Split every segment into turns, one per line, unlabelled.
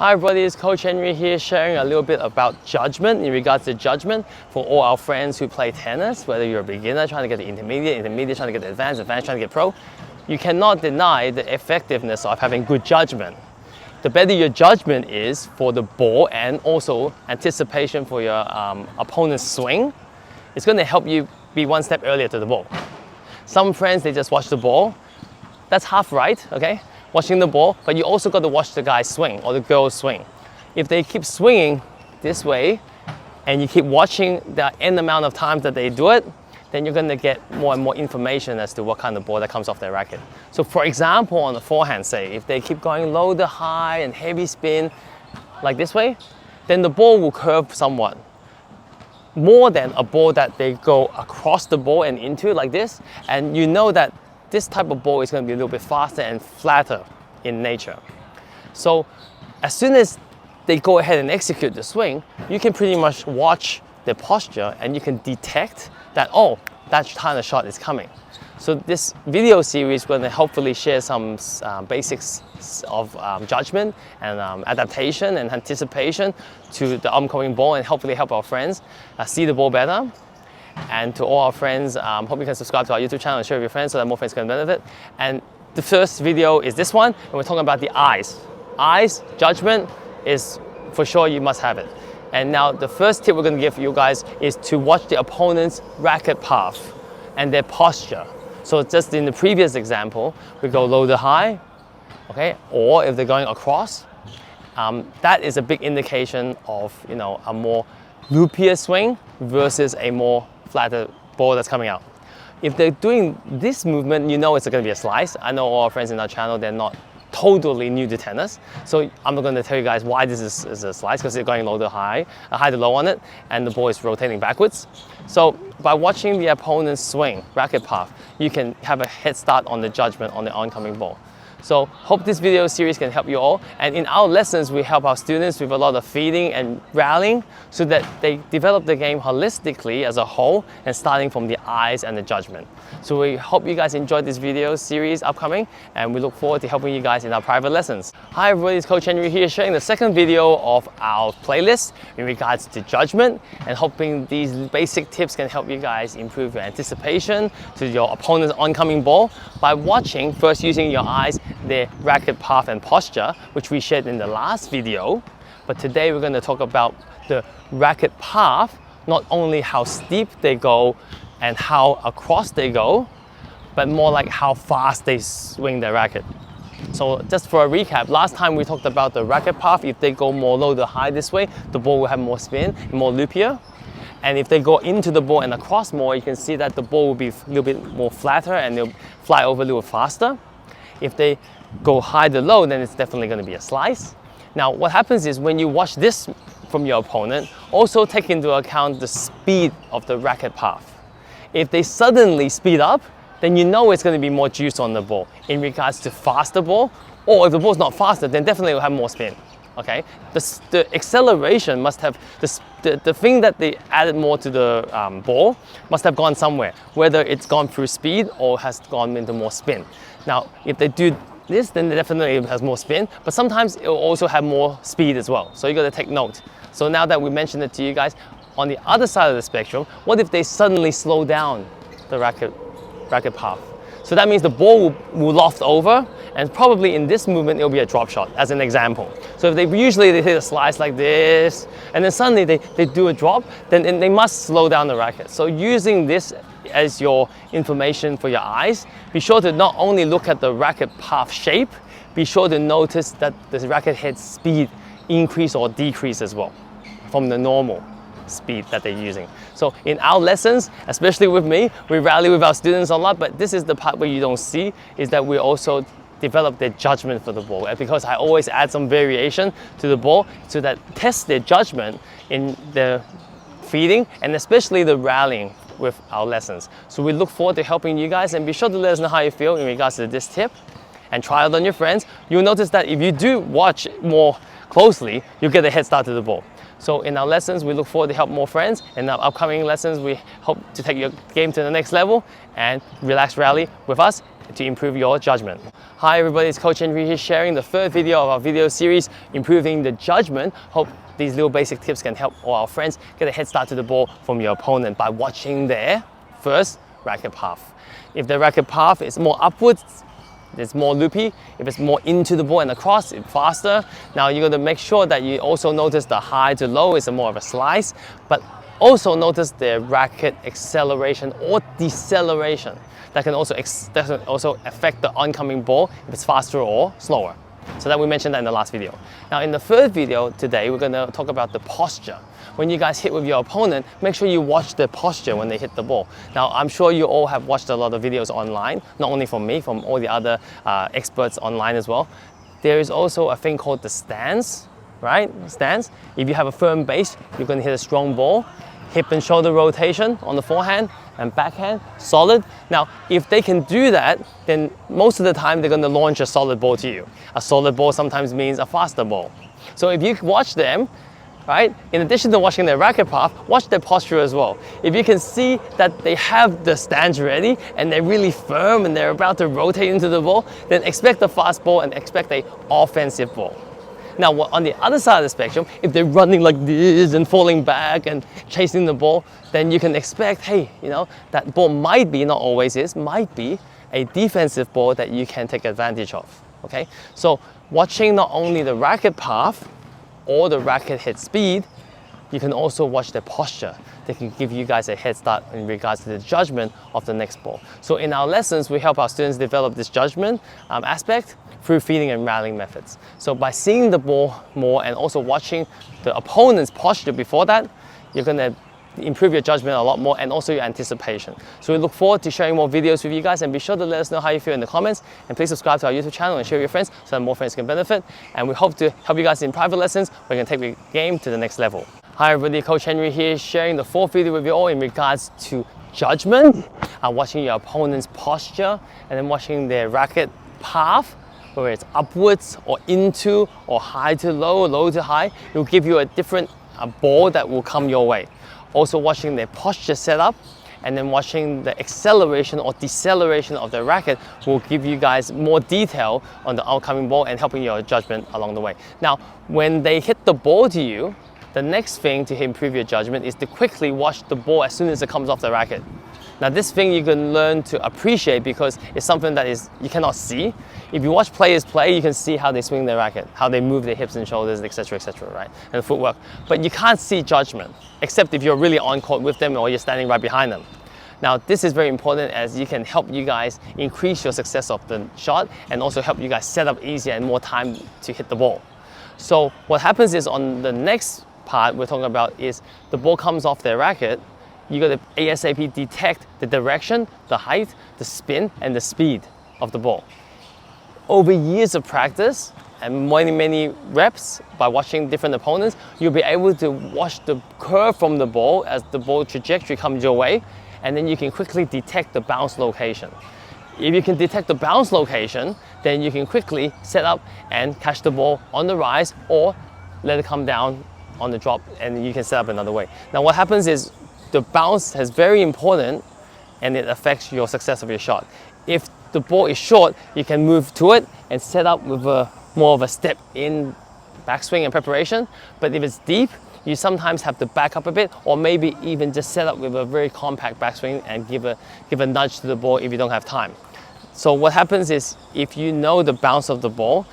Hi everybody, it's Coach Henry here sharing a little bit about judgment in regards to judgment for all our friends who play tennis, whether you're a beginner trying to get the intermediate trying to get the advanced trying to get pro. You cannot deny the effectiveness of having good judgment. The better your judgment is for the ball and also anticipation for your opponent's swing, it's going to help you be one step earlier to the ball. Some friends, they just watch the ball. That's half right, okay? Watching the ball, but you also got to watch the guy swing or the girl swing. If they keep swinging this way and you keep watching the n amount of times that they do it, then you're going to get more and more information as to what kind of ball that comes off their racket. So for example, on the forehand, say, if they keep going low to high and heavy spin like this way, then the ball will curve somewhat. More than a ball that they go across the ball and into like this, and you know that this type of ball is going to be a little bit faster and flatter in nature. So as soon as they go ahead and execute the swing, you can pretty much watch their posture and you can detect that, oh, that kind of shot is coming. So this video series is going to hopefully share some basics of judgment and adaptation and anticipation to the upcoming ball, and hopefully help our friends see the ball better. And to all our friends, hope you can subscribe to our YouTube channel and share with your friends so that more friends can benefit. And the first video is this one, and we're talking about the eyes. Eyes, judgment is for sure, you must have it. And now the first tip we're going to give you guys is to watch the opponent's racket path and their posture. So just in the previous example, we go low to high, okay? Or if they're going across, that is a big indication of, you know, a more loopier swing versus a more flatter ball that's coming out. If they're doing this movement, you know it's going to be a slice. I know all our friends in our channel, they're not totally new to tennis. So I'm going to tell you guys why this is a slice, because they're going low to high, high to low on it, and the ball is rotating backwards. So by watching the opponent's swing, racket path, you can have a head start on the judgment on the oncoming ball. So hope this video series can help you all. And in our lessons, we help our students with a lot of feeding and rallying so that they develop the game holistically as a whole and starting from the eyes and the judgment. So we hope you guys enjoyed this video series upcoming, and we look forward to helping you guys in our private lessons. Hi everybody, it's Coach Henry here sharing the second video of our playlist in regards to judgment, and hoping these basic tips can help you guys improve your anticipation to your opponent's oncoming ball by watching, first using your eyes, their racket path and posture, which we shared in the last video. But today we're going to talk about the racket path, not only how steep they go and how across they go, but more like how fast they swing their racket. So just for a recap, last time we talked about the racket path. If they go more low to high this way, the ball will have more spin, more loopier. And if they go into the ball and across more, you can see that the ball will be a little bit more flatter and they'll fly over a little faster. If they go high to low, then it's definitely going to be a slice. Now, what happens is when you watch this from your opponent, also take into account the speed of the racket path. If they suddenly speed up, then you know it's going to be more juice on the ball in regards to faster ball, or if the ball's not faster, then definitely will have more spin. Okay, the acceleration must have, the thing that they added more to the ball must have gone somewhere, whether it's gone through speed or has gone into more spin. Now, if they do this, then it definitely has more spin, but sometimes it will also have more speed as well. So you got to take note. So now that we mentioned it to you guys, on the other side of the spectrum, what if they suddenly slow down the racket path? So that means the ball will loft over, and probably in this movement, it'll be a drop shot, as an example. So if they usually hit a slice like this, and then suddenly they do a drop, then they must slow down the racket. So using this as your information for your eyes, be sure to not only look at the racket path shape, be sure to notice that the racket head speed increase or decrease as well from the normal speed that they're using. So in our lessons, especially with me, we rally with our students a lot, but this is the part where you don't see, is that we also develop their judgment for the ball. And because I always add some variation to the ball so that test their judgment in the feeding and especially the rallying with our lessons. So we look forward to helping you guys, and be sure to let us know how you feel in regards to this tip and try it on your friends. You'll notice that if you do watch more closely, you'll get a head start to the ball. So in our lessons, we look forward to help more friends. In our upcoming lessons, we hope to take your game to the next level and relax rally with us to improve your judgment. Hi everybody, it's Coach Henry here sharing the third video of our video series, Improving the Judgment. Hope these little basic tips can help all our friends get a head start to the ball from your opponent by watching their first racket path. If the racket path is more upwards, it's more loopy. If it's more into the ball and across, it's faster. Now you're gonna make sure that you also notice the high to low is more of a slice, but also notice the racket acceleration or deceleration. That can also affect the oncoming ball if it's faster or slower. So that we mentioned that in the last video. Now in the third video today, we're gonna talk about the posture. When you guys hit with your opponent, make sure you watch their posture when they hit the ball. Now I'm sure you all have watched a lot of videos online, not only from me, from all the other experts online as well. There is also a thing called the stance, right? Stance. If you have a firm base, you're gonna hit a strong ball. Hip and shoulder rotation on the forehand and backhand, solid. Now, if they can do that, then most of the time they're gonna launch a solid ball to you. A solid ball sometimes means a faster ball. So if you watch them, right, in addition to watching their racket path, watch their posture as well. If you can see that they have the stance ready and they're really firm and they're about to rotate into the ball, then expect a fast ball and expect an offensive ball. Now, on the other side of the spectrum, if they're running like this and falling back and chasing the ball, then you can expect, hey, you know, that ball might be, not always is, might be a defensive ball that you can take advantage of, okay? So watching not only the racket path or the racket hit speed, you can also watch their posture. They can give you guys a head start in regards to the judgment of the next ball. So in our lessons, we help our students develop this judgment aspect through feeding and rallying methods. So by seeing the ball more and also watching the opponent's posture before that, you're gonna improve your judgment a lot more and also your anticipation. So we look forward to sharing more videos with you guys, and be sure to let us know how you feel in the comments, and please subscribe to our YouTube channel and share with your friends so that more friends can benefit. And we hope to help you guys in private lessons where you can take the game to the next level. Hi everybody, Coach Henry here, sharing the fourth video with you all in regards to judgment, watching your opponent's posture and then watching their racket path, whether it's upwards or into or high to low, low to high. It will give you a different ball that will come your way. Also watching their posture setup and then watching the acceleration or deceleration of the racket will give you guys more detail on the outcoming ball and helping your judgment along the way. Now, when they hit the ball to you, the next thing to improve your judgment is to quickly watch the ball as soon as it comes off the racket. Now this thing you can learn to appreciate because it's something that you cannot see. If you watch players play, you can see how they swing their racket, how they move their hips and shoulders, etc., right? And the footwork. But you can't see judgment, except if you're really on court with them or you're standing right behind them. Now this is very important as you can help you guys increase your success of the shot and also help you guys set up easier and more time to hit the ball. So what happens is on the next part we're talking about is the ball comes off their racket, you got to ASAP detect the direction, the height, the spin, and the speed of the ball. Over years of practice and many reps by watching different opponents, you'll be able to watch the curve from the ball as the ball trajectory comes your way, and then you can quickly detect the bounce location. If you can detect the bounce location, then you can quickly set up and catch the ball on the rise or let it come down on the drop, and you can set up another way. Now what happens is the bounce is very important and it affects your success of your shot. If the ball is short, you can move to it and set up with more of a step in backswing and preparation. But if it's deep, you sometimes have to back up a bit or maybe even just set up with a very compact backswing and give a nudge to the ball if you don't have time. So what happens is if you know the bounce of the ball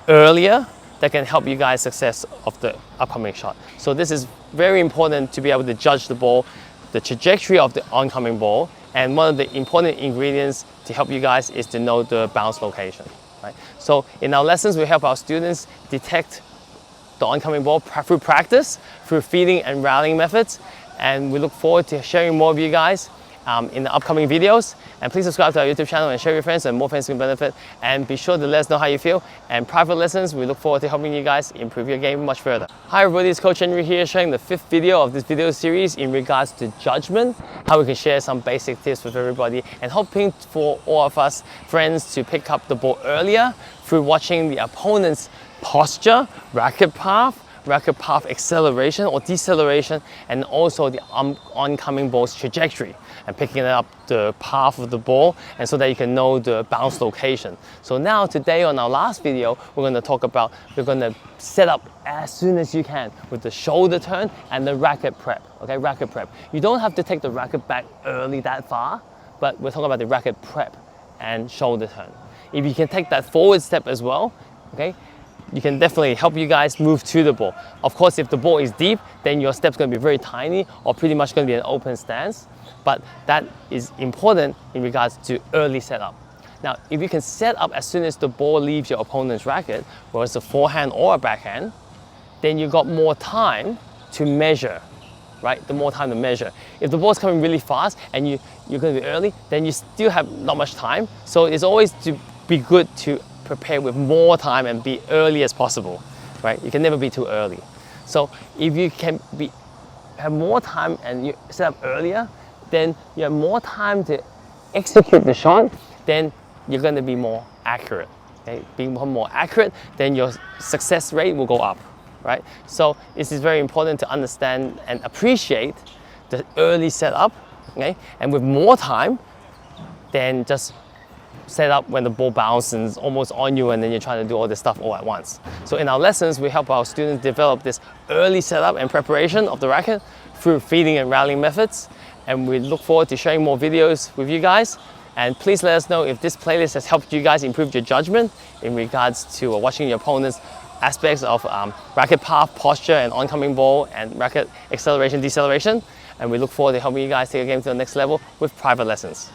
earlier, that can help you guys success of the upcoming shot. So this is very important to be able to judge the ball, the trajectory of the oncoming ball, and one of the important ingredients to help you guys is to know the bounce location, right? So in our lessons, we help our students detect the oncoming ball through practice, through feeding and rallying methods, and we look forward to sharing more of you guys in the upcoming videos. And please subscribe to our YouTube channel and share with your friends so more friends can benefit. And be sure to let us know how you feel. And private lessons, we look forward to helping you guys improve your game much further. Hi everybody, it's Coach Henry here sharing the fifth video of this video series in regards to judgment, how we can share some basic tips with everybody and hoping for all of us friends to pick up the ball earlier through watching the opponent's posture, racket path, racket path acceleration or deceleration, and also the oncoming ball's trajectory, and picking up the path of the ball, and so that you can know the bounce location. So now today on our last video, we're going to talk about, we're going to set up as soon as you can with the shoulder turn and the racket prep. Okay, racket prep. You don't have to take the racket back early that far, but we're talking about the racket prep and shoulder turn. If you can take that forward step as well, okay, you can definitely help you guys move to the ball. Of course, if the ball is deep, then your step's going to be very tiny or pretty much going to be an open stance. But that is important in regards to early setup. Now, if you can set up as soon as the ball leaves your opponent's racket, whether it's a forehand or a backhand, then you got more time to measure, right? The more time to measure. If the ball's coming really fast and you're going to be early, then you still have not much time. So it's always to be good to prepare with more time and be early as possible, right? You can never be too early. So if you can have more time and you set up earlier, then you have more time to execute the shot, then you're going to be more accurate. Okay? Being more accurate, then your success rate will go up, right? So this is very important to understand and appreciate the early setup, okay? And with more time, then just set up when the ball bounces almost on you and then you're trying to do all this stuff all at once. So in our lessons, we help our students develop this early setup and preparation of the racket through feeding and rallying methods. And we look forward to sharing more videos with you guys. And please let us know if this playlist has helped you guys improve your judgment in regards to watching your opponent's aspects of racket path, posture, and oncoming ball, and racket acceleration, deceleration. And we look forward to helping you guys take a game to the next level with private lessons.